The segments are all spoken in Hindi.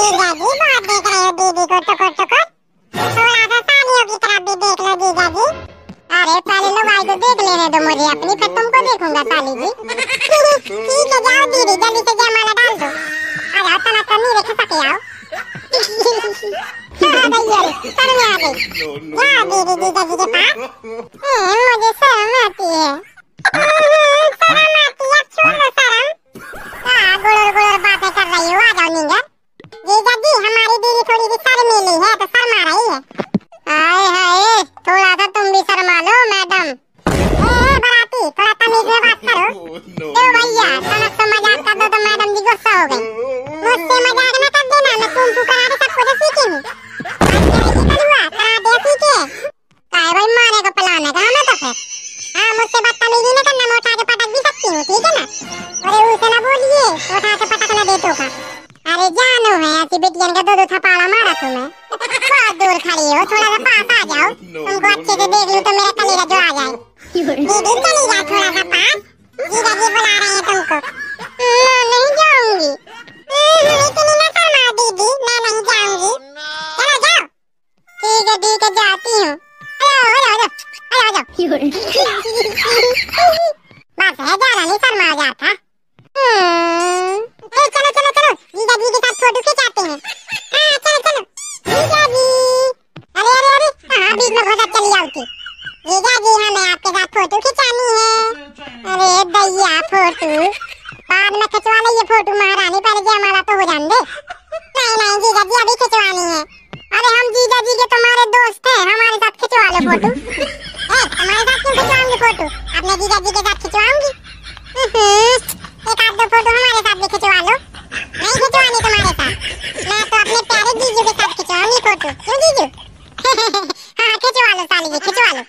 जीजा जी बहुत देख रहे हो दीदी को टुकुर टुकुर। थोड़ा सा सालियों की तरफ भी देख लो जीजा जी। अरे पहले लुगाई को देख लेने दो मुझे अपनी, फिर तुमको देखूंगा साली जी। ठीक है जाओ दीदी जल्दी से जयमाला डाल दो। आ जाओ तना तनी रे खसक आओ। शर्म आ गई। जाओ दीदी जीजा जी के पास। मुझे शर्म आती है। शर्म आती है, छोड़ दो शर्म। गुड़र गुड़र बातें कर रही हो, आ जाओ नींगर। जीजा जी हमारी दीदी थोड़ी सी शर्मीली है तो शर्मा रही है। हाय हाय थोड़ा सा तुम भी शर्मा लो मैडम। बराती थोड़ा तमीज में बात करो। दो भैया तनक से मजाक कर दो तो मैडम जी गुस्सा हो गई। मुझसे मजाक न कर देना, मैं तुम करा के सबको तो सीखी हूँ। काय भाई मारे को पिलाने का हमें तो फिर। हाँ मुझसे बदतमीजी न करना, मैं उठा के पटक भी सकती हूँ ठीक है ना। अरे उसे ना बोलिए उठा के पटक न दे तो का। अरे जानो है ऐसी बिटियन का दो थप्पड़ मारा तुम्हें। बहुत दूर खड़ी हो, थोड़ा सा पास आ जाओ, तुमको अच्छे से देख लूं तो मेरा कलेजा जो आ जाए। दीदी चली जा थोड़ा सा पास, जीजा जी बुला रहे हैं तुमको। नहीं जाऊंगी। इतनी ना शर्माओ दीदी, मैं नहीं जाऊंगी। चलो जाओ। ठीक है जाती हूँ। बस है ज्यादा नहीं शर्मा जाता। चलो जीजा जी के साथ फोटो खिंचाते हैं। हाँ चलो जीजा जी। अरे हाँ बीच में बहुत चली आती। जीजा जी हमें आपके साथ फोटो खिंचानी है। अरे दैया फोटो बाद में खिंचवा ले ये फोटो, महारानी पहले जयमाला तो हो जाने दे। नहीं जीजा जी अभी खिंचवानी है। अरे हम जीजा जी के तुम्हारे दोस्त हैं, हमारे साथ खिंचवा लो फोटो। हमारे साथ क्यों खिंचवाऊंगी फोटो, अपने जीजा जी के साथ खिंचवाऊंगी। एक आध दो फोटो हमारे साथ भी खिंचवा लो। नहीं खिंचवानी तुम्हारे साथ, मैं तो अपने प्यारे जीजू के साथ खिंचवाऊंगी फोटो। क्यों जीजू? हाँ खिंचवा लो साली जी खिंचवा लो।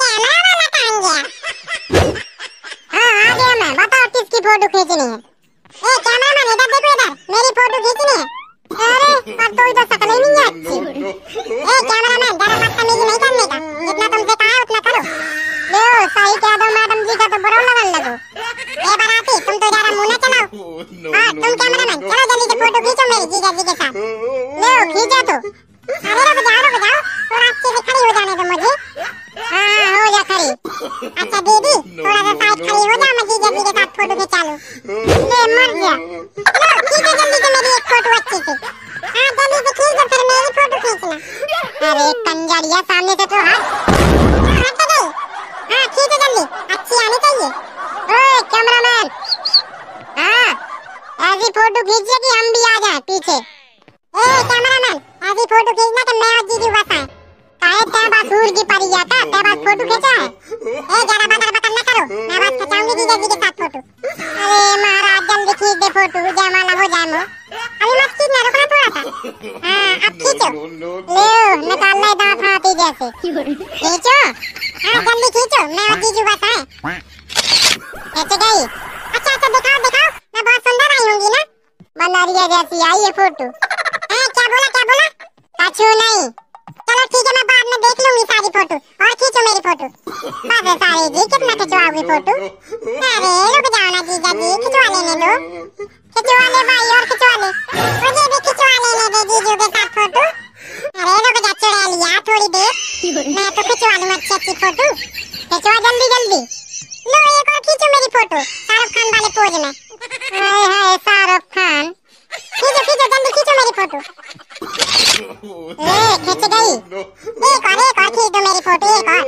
कैमरा वाला कहाँ गया? हाँ आ गया मैं, बताओ किसकी फोटो खींचनी है? कैमरामैन इधर देखो, इधर मेरी फोटो खींचनी है। अरे अब तो इधर शक्ल ही नहीं है अच्छी। कैमरामैन जरा बदतमीजी नहीं करने का, जितना तुमसे कहा है उतना करो। लो सही कह दो मैडम जी का तो बुरा लगन लगो। बराती तुम तो जरा मुंह न चलाओ। हाँ तुम कैमरामैन चलो जल्दी से फोटो खींचो मेरी जीजा जी के साथ। लो खींचो तो। अरे रुक जाओ थोड़ा अच्छे से खड़ी हो जाने दो मुझे। हाँ हो जा खड़ी। अच्छा दीदी थोड़ा सा साइड खड़ी हो जाओ, मैं जीजा जी के साथ फोटो खिंचा लूं। ले मर गया। लो खींचो जल्दी से मेरी एक फोटो अच्छी से। हाँ जल्दी से खींच दो फिर मेरी फोटो खींचना। अरे कंजरिया सामने से तो हट गई। हाँ खींचो जल्दी, अच्छी आनी चाहिए। ओए कैमरामैन हाँ ऐसी फोटो खींचिए कि हम भी आ जाएं पीछे। कैमरामैन ऐसी फोटो खींचना कि मैं और जीजू बस आए। काहे तेरे पास सूर की परी जाता, तेरे पास फोटो खींचा है। ज्यादा बकर न करो, मैं बस खिंचाऊंगी जीजा जी के साथ फोटो। अरे महाराज जल्दी खींच दे फोटो, जयमाला हो जाए मो। अभी मत खींचना, रुकना थोड़ा सा। हाँ अब खींचो। ले निकाल ले दांत हाथी जैसे। खींचो हाँ जल्दी खींचो, मैं और जीजू बस आए। कैसे गई? अच्छा दिखाओ मैं बहुत सुंदर आई होंगी ना, बनरिया जैसी आई है फोटो। क्या बोला? कछु नहीं। चलो ठीक है मैं बाद में देख लूंगी सारी फोटो, और खींचो मेरी फोटो। बस सारी जी कितना खिंचवाओगी फोटो? अरे रुक जाओ ना जीजा जी, खिंचवा लेने दो। खिंचवा ले भाई और खिंचवा ले, मुझे भी खिंचवा लेने दे जीजू के साथ फोटो। अरे रुक जा चुड़ैलिया थोड़ी देर, मैं तो खिंचवा लूं अच्छी फोटो। खिंचवा जल्दी। लो एक और खींचो मेरी फोटो शाहरुख खान वाले पोज में। हाय शाहरुख खान। खींचो जल्दी खींचो मेरी फोटो। खिंच गई। एक और खींच दो मेरी फोटो, एक और।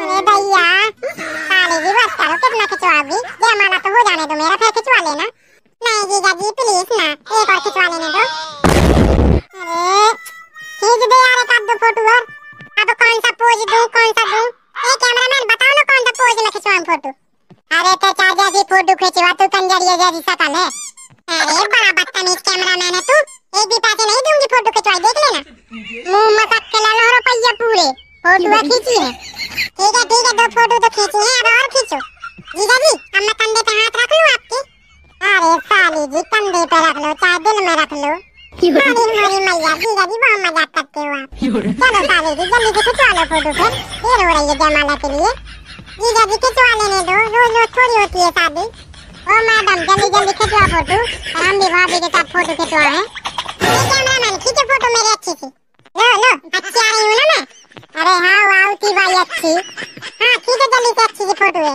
अरे भैया साली जी बस करो, कितना खिंचवाओगी? जयमाला तो हो जाने दो मेरा, फिर खिंचवा लेना। नहीं जीजा जी प्लीज ना, एक और खिंचवा लेने दो। अरे खींच दे यार एक आध दो फोटो और। अब कौन सा पोज दूं? कैमरामैन बताओ ना कौन सा पोज में खिंचवाऊं फोटो? अरे तो चाचा जी फोटो खिंचवा, तू कंजरिया जैसी शक्ल है। अरे बड़ा बदतमीज कैमरामैन है तू, एक भी पैसे नहीं दूंगी फोटो खिंचवाई, देख लेना। मुंह मसक के ला लो रुपया पूरे, फोटो खींची है। ठीक है दो फोटो तो खींची है, अब और खींचो। जीजा जी अब मैं कंधे पे हाथ रख लूं आपके? अरे साली जी कंधे पे रख लो चाहे दिल में रख लो। हमारी मैया जीजा जी बहुत मजाक करते हो आप। चलो साली जी जल्दी से खिंचवा लो फोटो, फिर देर हो रही है जयमाला के लिए। जीजा जी खिंचवा लेने दो, रोज थोड़ी होती है शादी। ओ मैडम जल्दी खिंचवा फोटो, और हम भी भाभी के साथ फोटो खिंचवाएं। कैमरामैन अच्छी आ रही हूँ ना मैं? अरे हाँ वाह थी भाई अच्छी। हाँ खींचो जल्दी से अच्छी सी फोटो है।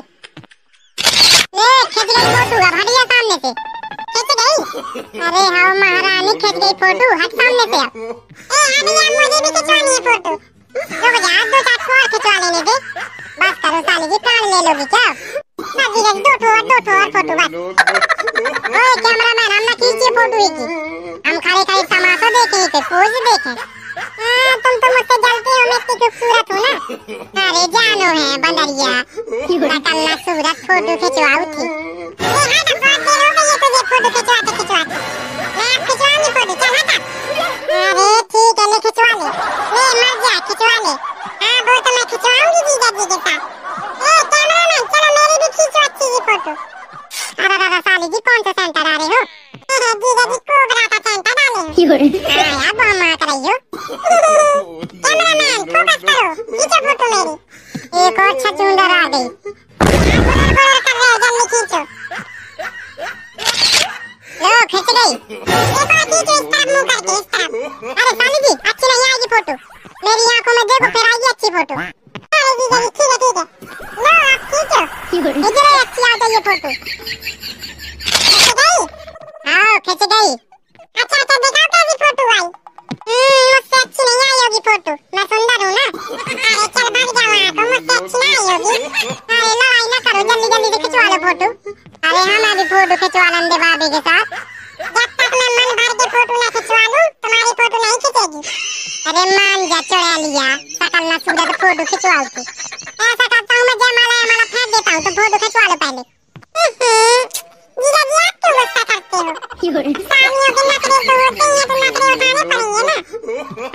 ले खींच गई फोटो, अब हट जा सामने से। खींच गई? अरे हाँ महारानी खींच गई फोटो, हट सामने से अब। ए अभी यार मुझे भी खिंचवानी है फोटो। रुक जा, दो चार ठो और खिंचवा लेने दे। बस करो साली जी, प्राण ले लोगी क्या? ना जी दो ठो और फोटो बस। ओए कैमरामैन हम ना खींचिए फोटो ही की, हम खड़े खड़े तमाशा देखें ही थे, पोज देखें। तुम तो मुझसे जलते हो, मैं इतनी खूबसूरत हूँ ना। अरे जानो है बंदरिया, नकल्ला सूरत फोटो खिंचवाऊ थी। ये हट बहुत देर हो गई है तुझे फोटो खिंचवाते। मैं अब खिंचवाऊंगी फोटो, चल हट। अरे ठीक है ले खिंचवा ले, मर जा खिंचवा ले। हाँ वो तो मैं खिंचवाऊंगी जीजा जी के साथ। कैमरामैन चलो मेरी भी खींचो अच्छी सी फोटो। अरे साली जी कौन सा सेंटर आ रहे हो? जीजा जी कोबरा का सेंटर डाले हो। हाँ यार बम मार रही हो। कैमरामैन फोकस करो, खींचो फोटो मेरी। एक और छचूंदर आ गई। ब्लर कर रहे हो, जल्दी खींचो। लो खिंच गई। एक और खींचो इस तरफ मुंह करके, इस तरफ। अरे साली जी अच्छी नहीं आएगी फोटो, मेरी आंखों में देखो फिर आएगी अच्छी फोटो। अरे जीजा जी ठीक है। लो आप खींचो, इधर अच्छी आ गई ये फोटो। खिंच गई? हाँ खिंच गई। अच्छा दिखाओ कैसी फोटो आई। मुझसे अच्छी नहीं आई होगी फोटो, मैं सुंदर हूँ ना। अरे चल भाग जाओ वहाँ को, मुझसे अच्छी नहीं आई होगी। अरे लड़ाई ना करो, जल्दी से खिंचवा लो फोटो। अरे हाँ मैं भी फोटो खिंचवा लूँगी भाभी के साथ। जब तक मैं मन भर के फोटो ना खिंचवा लूँ तुम्हारी फोटो नहीं खिंचेगी। अरे मान जा चुड़ैलिया, सकल ना सूरत फोटो खिंचवाओ तू। ऐसा करता हूँ मैं, जयमाला फेंक देता हूँ, तो फोटो खिंचवा लो पहले। जीजा जी आप क्यों गुस्सा करते हो? सालियों के नखरे तो होते ही हैं, तो नखरे उठाने पड़ेंगे ना।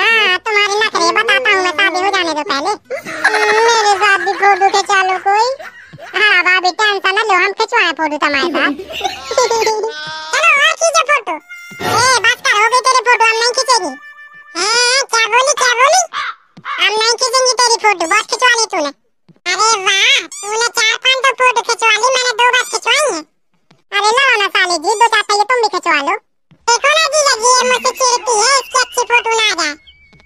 हाँ तुम्हारे नखरे बताता हूँ मैं, शादी हो जाने दो पहले। मेरे साथ भी फोटो खिंचा लो कोई। हाँ भाभी टेंशन ना लो, हम खिंचवाएं फोटो तुम्हारे साथ। चलो और खींचो फोटो। बस कर, हो गई तेरी फोटो, हम नहीं खींचेगी। क्या बोली? हम नहीं खींचेंगे तेरी फोटो, बस खिंचवा ली तूने। अरे वाह तूने 4-5 तो फोटो खिंचवा ली, मैंने 2 बस खिंचवाई है। अरे लो ना साली जी, 2-4 चाहिए तुम भी खिंचवा लो। देखो ना जीजा जी ये मुझसे चिढ़ती है, इसकी अच्छी फोटो ना आ जाए।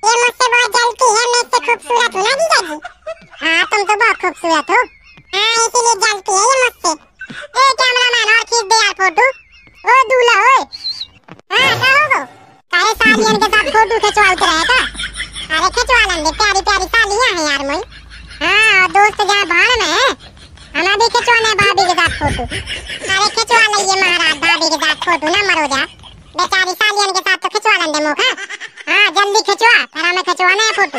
ये मुझसे बहुत जलती है, मैं इससे खूबसूरत हूँ ना जीजा जी। हाँ तुम तो बहुत खूबसूरत हो। हाँ इसीलिए जलती है ये मुझसे। कैमरामैन और खींच दे यार फोटो। ओ दूल्हा ओए, हाँ कहो काहे सालियन के साथ फोटो खिंचवाते रहे था। अरे खिंचवा लेंगे, प्यारी प्यारी सालियाँ हैं यार मोई। हाँ और दोस्त जहाँ भाड़ में है, हमें भी खिंचवाना है भाभी के साथ फोटो। अरे खिंचवा लइए महाराज भाभी के साथ फोटो, ना मरो जा। बेचारी सालियन के साथ तो खिंचवा लेंगे मुखा। हाँ जल्दी खिंचवा, फिर हमें खिंचवाना है फोटो।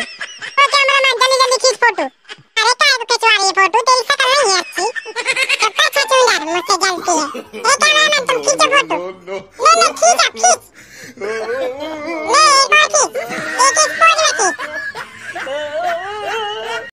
तो कैमरामैन जल्दी खींच फोटो। अरे काहे को खिंचवा रही है फोटो, तेरी शक्ल नहीं है अच्छी। सबका छचूंदर मुझसे जलती है। कैमरामैन तुम खींचो फोटो। ले खींच।